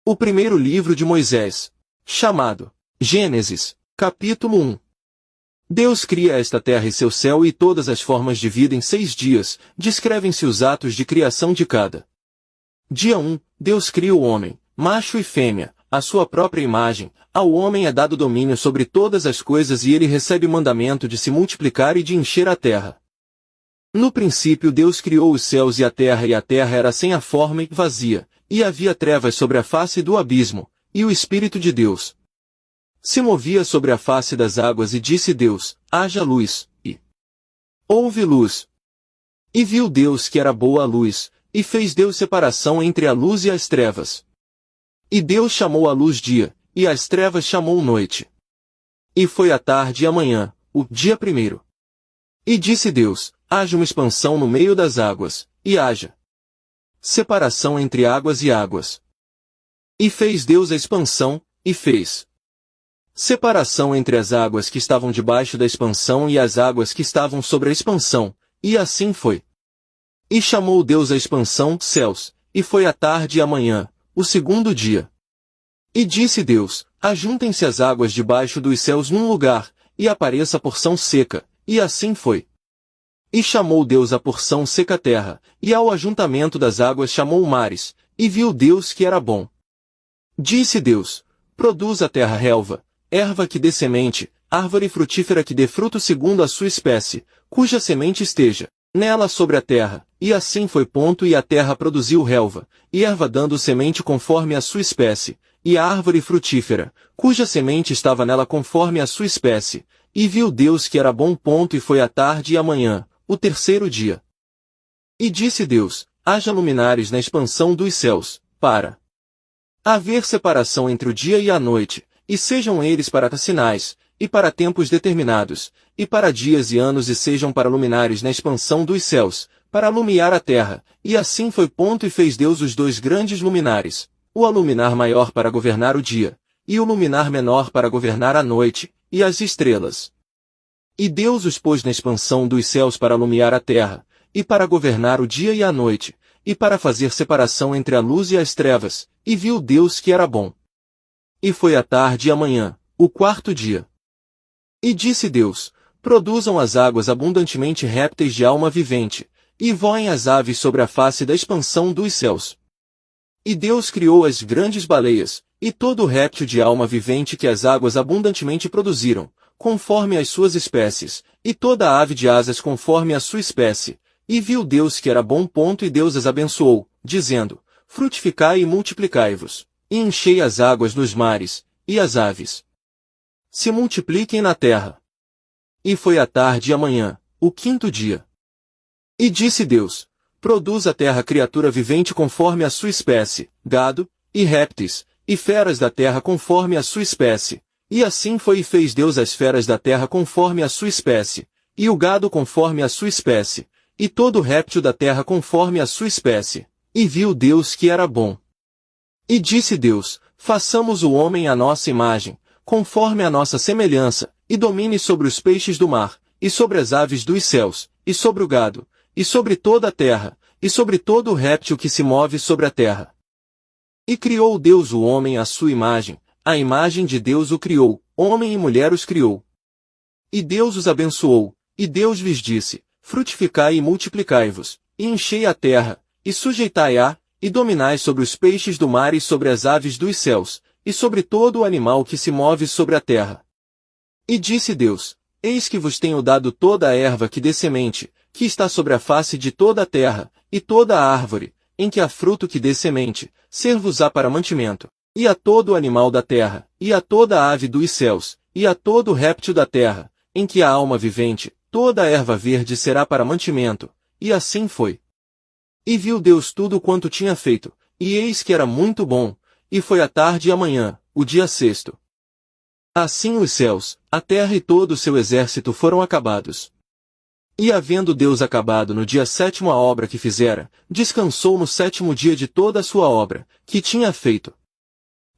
O primeiro livro de Moisés, chamado Gênesis, capítulo 1. Deus cria esta terra e seu céu e todas as formas de vida em 6 dias, descrevem-se os atos de criação de cada. Dia 1, Deus cria o homem, macho e fêmea, à sua própria imagem, ao homem é dado domínio sobre todas as coisas e ele recebe o mandamento de se multiplicar e de encher a terra. No princípio Deus criou os céus e a terra era sem a forma e vazia, e havia trevas sobre a face do abismo, e o Espírito de Deus se movia sobre a face das águas e disse Deus, haja luz, e houve luz. E viu Deus que era boa a luz, e fez Deus separação entre a luz e as trevas. E Deus chamou a luz dia, e as trevas chamou noite. E foi a tarde e a manhã, o dia primeiro. E disse Deus, haja uma expansão no meio das águas, e haja separação entre águas e águas. E fez Deus a expansão, e fez separação entre as águas que estavam debaixo da expansão e as águas que estavam sobre a expansão, e assim foi. E chamou Deus a expansão céus, e foi a tarde e a manhã, o segundo dia. E disse Deus, ajuntem-se as águas debaixo dos céus num lugar, e apareça a porção seca, e assim foi. E chamou Deus a porção seca terra, e ao ajuntamento das águas chamou mares, e viu Deus que era bom. Disse Deus, produz a terra relva, erva que dê semente, árvore frutífera que dê fruto segundo a sua espécie, cuja semente esteja nela sobre a terra, e assim foi. E a terra produziu relva, e erva dando semente conforme a sua espécie, e a árvore frutífera, cuja semente estava nela conforme a sua espécie, e viu Deus que era bom. E foi a tarde e a manhã, o terceiro dia. E disse Deus, haja luminares na expansão dos céus, para haver separação entre o dia e a noite, e sejam eles para sinais, e para tempos determinados, e para dias e anos e sejam para luminares na expansão dos céus, para alumiar a terra, e assim foi. E fez Deus os 2 grandes luminares, o aluminar maior para governar o dia, e o luminar menor para governar a noite, e as estrelas. E Deus os pôs na expansão dos céus para alumiar a terra, e para governar o dia e a noite, e para fazer separação entre a luz e as trevas, e viu Deus que era bom. E foi a tarde e a manhã, o quarto dia. E disse Deus, produzam as águas abundantemente répteis de alma vivente, e voem as aves sobre a face da expansão dos céus. E Deus criou as grandes baleias, e todo o réptil de alma vivente que as águas abundantemente produziram, conforme as suas espécies, e toda a ave de asas conforme a sua espécie. E viu Deus que era bom. E Deus as abençoou, dizendo, frutificai e multiplicai-vos, e enchei as águas dos mares, e as aves se multipliquem na terra. E foi a tarde e a manhã, o quinto dia. E disse Deus, produz a terra criatura vivente conforme a sua espécie, gado, e répteis, e feras da terra conforme a sua espécie. E assim foi. E fez Deus as feras da terra conforme a sua espécie, e o gado conforme a sua espécie, e todo réptil da terra conforme a sua espécie. E viu Deus que era bom. E disse Deus, façamos o homem à nossa imagem, conforme a nossa semelhança, e domine sobre os peixes do mar, e sobre as aves dos céus, e sobre o gado, e sobre toda a terra, e sobre todo o réptil que se move sobre a terra. E criou Deus o homem à sua imagem, a imagem de Deus o criou, homem e mulher os criou. E Deus os abençoou, e Deus lhes disse, frutificai e multiplicai-vos, e enchei a terra, e sujeitai-a, e dominai sobre os peixes do mar e sobre as aves dos céus, e sobre todo o animal que se move sobre a terra. E disse Deus, eis que vos tenho dado toda a erva que dê semente, que está sobre a face de toda a terra, e toda a árvore, em que há fruto que dê semente, ser-vos-á para mantimento, e a todo o animal da terra, e a toda a ave dos céus, e a todo o réptil da terra, em que há alma vivente, toda a erva verde será para mantimento, e assim foi. E viu Deus tudo quanto tinha feito, e eis que era muito bom, e foi a tarde e a manhã, o dia sexto. Assim os céus, a terra e todo o seu exército foram acabados. E havendo Deus acabado no dia 7º a obra que fizera, descansou no 7º dia de toda a sua obra, que tinha feito.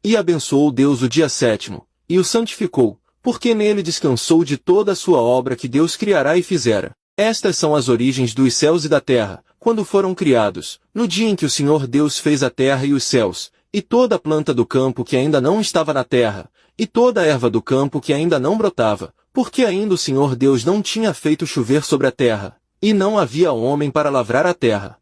E abençoou Deus o dia 7º, e o santificou, porque nele descansou de toda a sua obra que Deus criará e fizera. Estas são as origens dos céus e da terra, quando foram criados, no dia em que o Senhor Deus fez a terra e os céus, e toda a planta do campo que ainda não estava na terra, e toda a erva do campo que ainda não brotava, porque ainda o Senhor Deus não tinha feito chover sobre a terra, e não havia homem para lavrar a terra.